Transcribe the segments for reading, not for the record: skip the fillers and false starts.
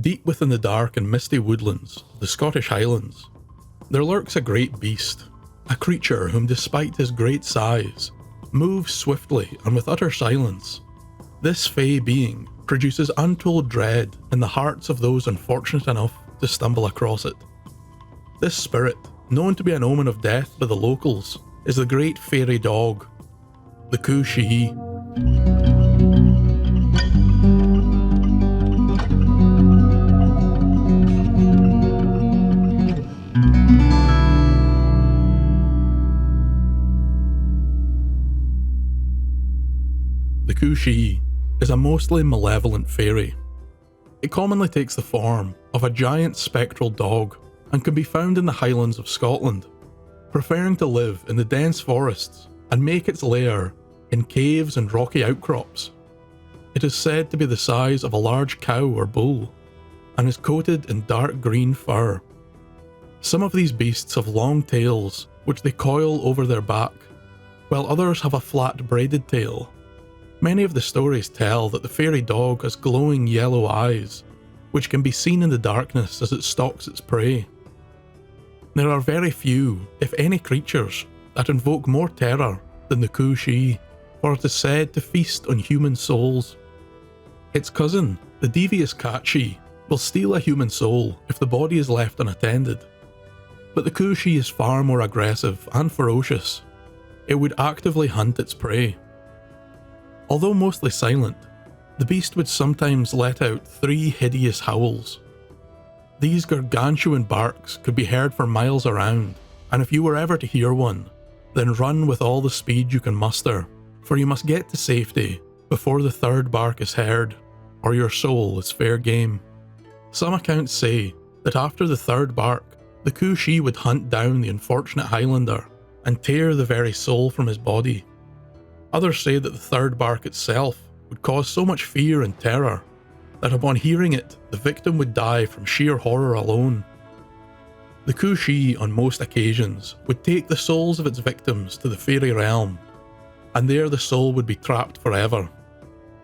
Deep within the dark and misty woodlands of the Scottish Highlands, there lurks a great beast, a creature whom, despite his great size, moves swiftly and with utter silence. This fey being produces untold dread in the hearts of those unfortunate enough to stumble across it. This spirit, known to be an omen of death by the locals, is the great fairy dog, the Kushi. The Kushi is a mostly malevolent fairy. It commonly takes the form of a giant spectral dog and can be found in the highlands of Scotland, preferring to live in the dense forests and make its lair in caves and rocky outcrops. It is said to be the size of a large cow or bull and is coated in dark green fur. Some of these beasts have long tails which they coil over their back, while others have a flat braided tail. Many of the stories tell that the fairy dog has glowing yellow eyes, which can be seen in the darkness as it stalks its prey. There are very few, if any, creatures that invoke more terror than the Kushi, for it is said to feast on human souls. Its cousin, the devious Kushi, will steal a human soul if the body is left unattended. But the Kushi is far more aggressive and ferocious. It would actively hunt its prey. Although mostly silent, the beast would sometimes let out 3 hideous howls. These gargantuan barks could be heard for miles around, and if you were ever to hear one, then run with all the speed you can muster, for you must get to safety before the 3rd bark is heard, or your soul is fair game. Some accounts say that after the 3rd bark, the Kushi would hunt down the unfortunate highlander and tear the very soul from his body. Others say that the 3rd bark itself would cause so much fear and terror that upon hearing it, the victim would die from sheer horror alone. The Kushi, on most occasions, would take the souls of its victims to the fairy realm, and there the soul would be trapped forever.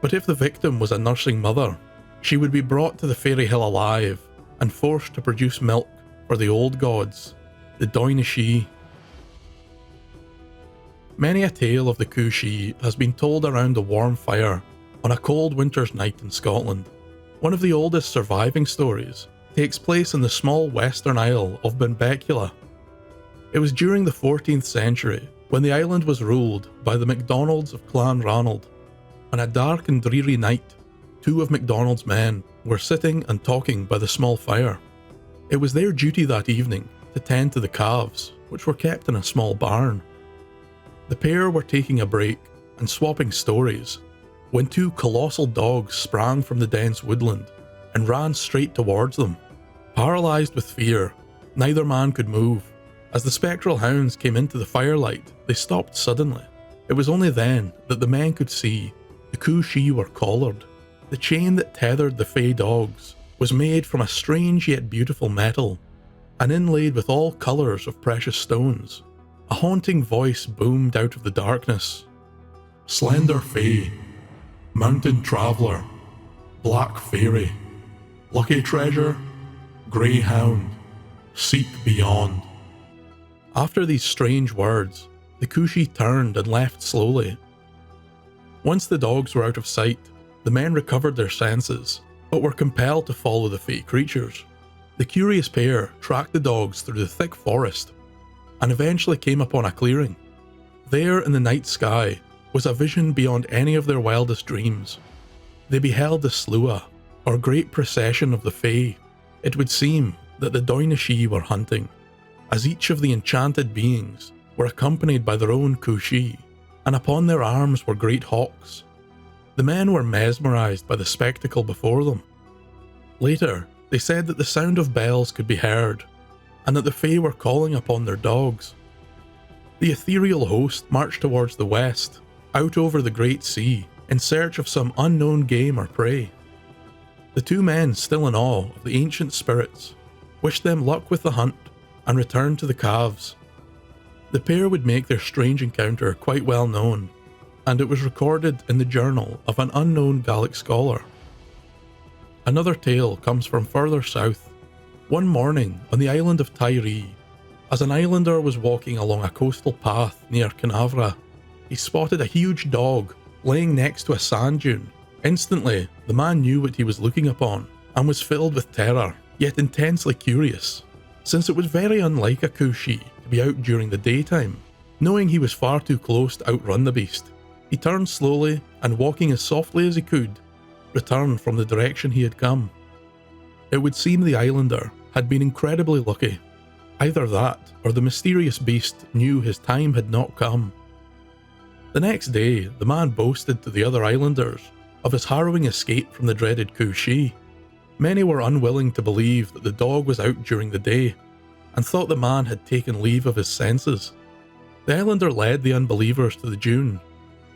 But if the victim was a nursing mother, she would be brought to the fairy hill alive and forced to produce milk for the old gods, the Dohnishi. Many a tale of the Kushi has been told around a warm fire on a cold winter's night in Scotland. One of the oldest surviving stories takes place in the small western isle of Benbecula. It was during the 14th century when the island was ruled by the MacDonalds of Clan Ranald. On a dark and dreary night, 2 of MacDonald's men were sitting and talking by the small fire. It was their duty that evening to tend to the calves, which were kept in a small barn. The pair were taking a break and swapping stories when 2 colossal dogs sprang from the dense woodland and ran straight towards them. Paralysed with fear, neither man could move. As the spectral hounds came into the firelight, they stopped suddenly. It was only then that the men could see the Kushi were collared. The chain that tethered the fey dogs was made from a strange yet beautiful metal, and inlaid with all colours of precious stones. A haunting voice boomed out of the darkness. Slender Fae, Mountain Traveller, Black Fairy, Lucky Treasure, Grey Hound, Seek Beyond. After these strange words, the Kushi turned and left slowly. Once the dogs were out of sight, the men recovered their senses, but were compelled to follow the fey creatures. The curious pair tracked the dogs through the thick forest and eventually came upon a clearing. There in the night sky was a vision beyond any of their wildest dreams. They beheld the slua, or great procession of the Fae. It would seem that the Dohnishi were hunting, as each of the enchanted beings were accompanied by their own Kushi, and upon their arms were great hawks. The men were mesmerised by the spectacle before them. Later, they said that the sound of bells could be heard, and that the Fae were calling upon their dogs. The ethereal host marched towards the west, out over the great sea, in search of some unknown game or prey. The 2 men, still in awe of the ancient spirits, wished them luck with the hunt and returned to the calves. The pair would make their strange encounter quite well known, and it was recorded in the journal of an unknown Gallic scholar. another tale comes from further south. One morning on the island of Faerie, as an islander was walking along a coastal path near Canavra, he spotted a huge dog laying next to a sand dune. Instantly, the man knew what he was looking upon and was filled with terror, yet intensely curious, since it was very unlike a Kushi to be out during the daytime. Knowing he was far too close to outrun the beast, he turned slowly and, walking as softly as he could, returned from the direction he had come. It would seem the islander had been incredibly lucky. Either that, or the mysterious beast knew his time had not come. The next day, the man boasted to the other islanders of his harrowing escape from the dreaded Kushi. Many were unwilling to believe that the dog was out during the day, and thought the man had taken leave of his senses. The islander led the unbelievers to the dune.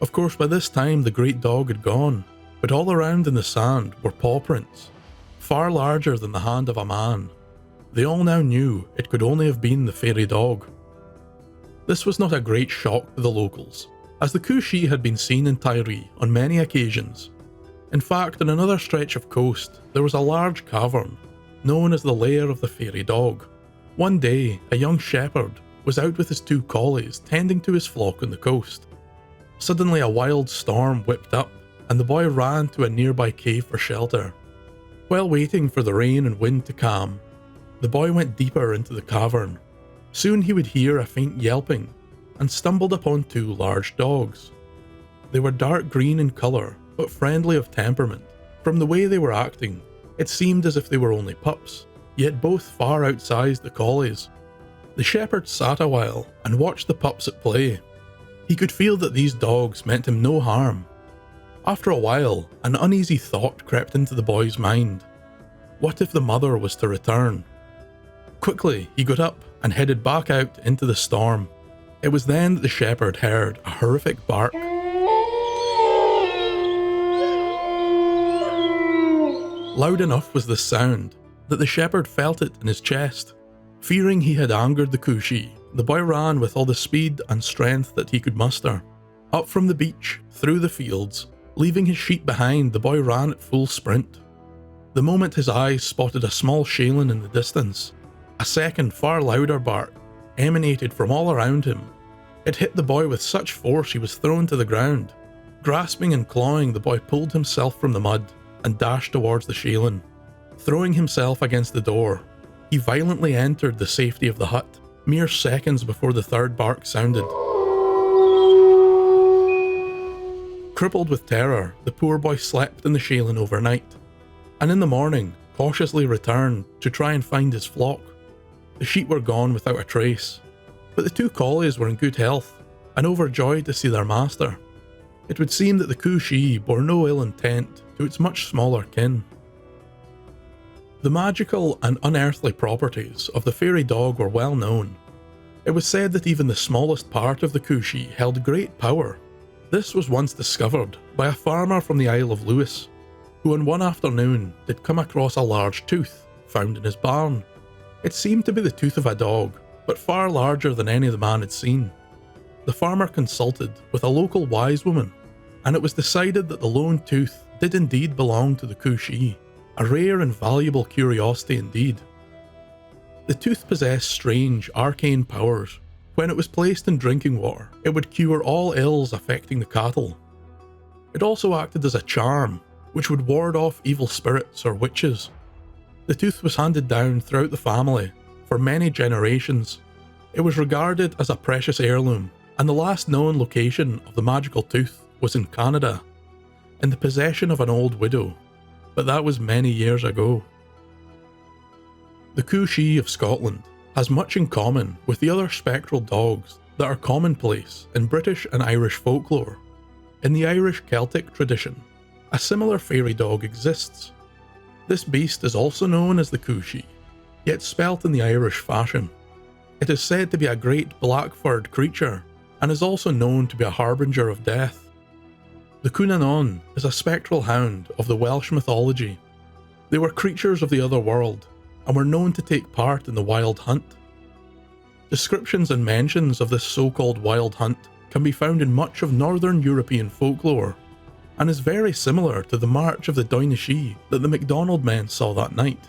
Of course, by this time the great dog had gone, but all around in the sand were paw prints, far larger than the hand of a man. They all now knew it could only have been the fairy dog. This was not a great shock to the locals, as the Kushi had been seen in Faerie on many occasions. In fact, on another stretch of coast, there was a large cavern, known as the lair of the fairy dog. One day, a young shepherd was out with his 2 collies tending to his flock on the coast. Suddenly a wild storm whipped up, and the boy ran to a nearby cave for shelter. While waiting for the rain and wind to calm, the boy went deeper into the cavern. Soon he would hear a faint yelping, and stumbled upon 2 large dogs. They were dark green in colour, but friendly of temperament. From the way they were acting, it seemed as if they were only pups, yet both far outsized the collies. The shepherd sat a while and watched the pups at play. He could feel that these dogs meant him no harm. After a while, an uneasy thought crept into the boy's mind. What if the mother was to return? Quickly, he got up and headed back out into the storm. It was then that the shepherd heard a horrific bark. Loud enough was the sound that the shepherd felt it in his chest. Fearing he had angered the Kushi, the boy ran with all the speed and strength that he could muster. Up from the beach, through the fields, leaving his sheep behind, the boy ran at full sprint. The moment his eyes spotted a small shaylin in the distance, a second, far louder bark emanated from all around him. It hit the boy with such force he was thrown to the ground. Grasping and clawing, the boy pulled himself from the mud and dashed towards the shaylin. Throwing himself against the door, he violently entered the safety of the hut, mere seconds before the third bark sounded. Crippled with terror, the poor boy slept in the shaylin overnight, and in the morning cautiously returned to try and find his flock. The sheep were gone without a trace, but the 2 collies were in good health and overjoyed to see their master. It would seem that the Kushi bore no ill intent to its much smaller kin. The magical and unearthly properties of the fairy dog were well known. It was said that even the smallest part of the Kushi held great power. This was once discovered by a farmer from the Isle of Lewis, who on one afternoon did come across a large tooth found in his barn. It seemed to be the tooth of a dog, but far larger than any the man had seen. The farmer consulted with a local wise woman, and it was decided that the lone tooth did indeed belong to the Kushi, a rare and valuable curiosity indeed. The tooth possessed strange, arcane powers. When it was placed in drinking water, it would cure all ills affecting the cattle. It also acted as a charm, which would ward off evil spirits or witches. The tooth was handed down throughout the family for many generations. It was regarded as a precious heirloom, and the last known location of the magical tooth was in Canada, in the possession of an old widow, but that was many years ago. The Kushi of Scotland has much in common with the other spectral dogs that are commonplace in British and Irish folklore. In the Irish Celtic tradition, a similar fairy dog exists. This beast is also known as the Kushi, yet spelt in the Irish fashion. It is said to be a great black-furred creature, and is also known to be a harbinger of death. The Cunanon is a spectral hound of the Welsh mythology. They were creatures of the other world, and were known to take part in the wild hunt. Descriptions and mentions of this so-called wild hunt can be found in much of Northern European folklore. and is very similar to the march of the Dohnishi that the MacDonald men saw that night.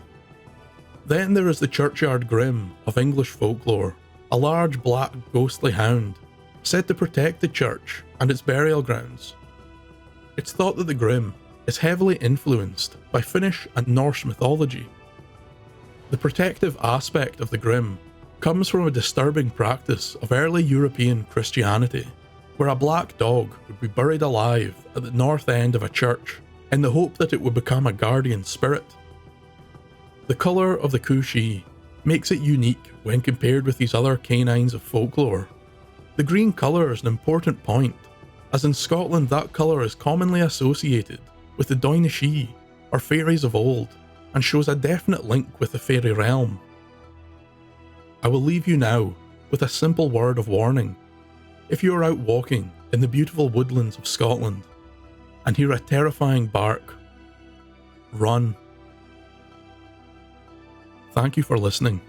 Then there is the churchyard grim of English folklore, a large black ghostly hound, said to protect the church and its burial grounds. It's thought that the grim is heavily influenced by Finnish and Norse mythology. The protective aspect of the grim comes from a disturbing practice of early European Christianity, where a black dog would be buried alive at the north end of a church in the hope that it would become a guardian spirit. The colour of the Kushi makes it unique when compared with these other canines of folklore. The green colour is an important point, as in Scotland that colour is commonly associated with the Dohnishi, or fairies of old, and shows a definite link with the fairy realm. I will leave you now with a simple word of warning. If you are out walking in the beautiful woodlands of Scotland and hear a terrifying bark, run. Thank you for listening.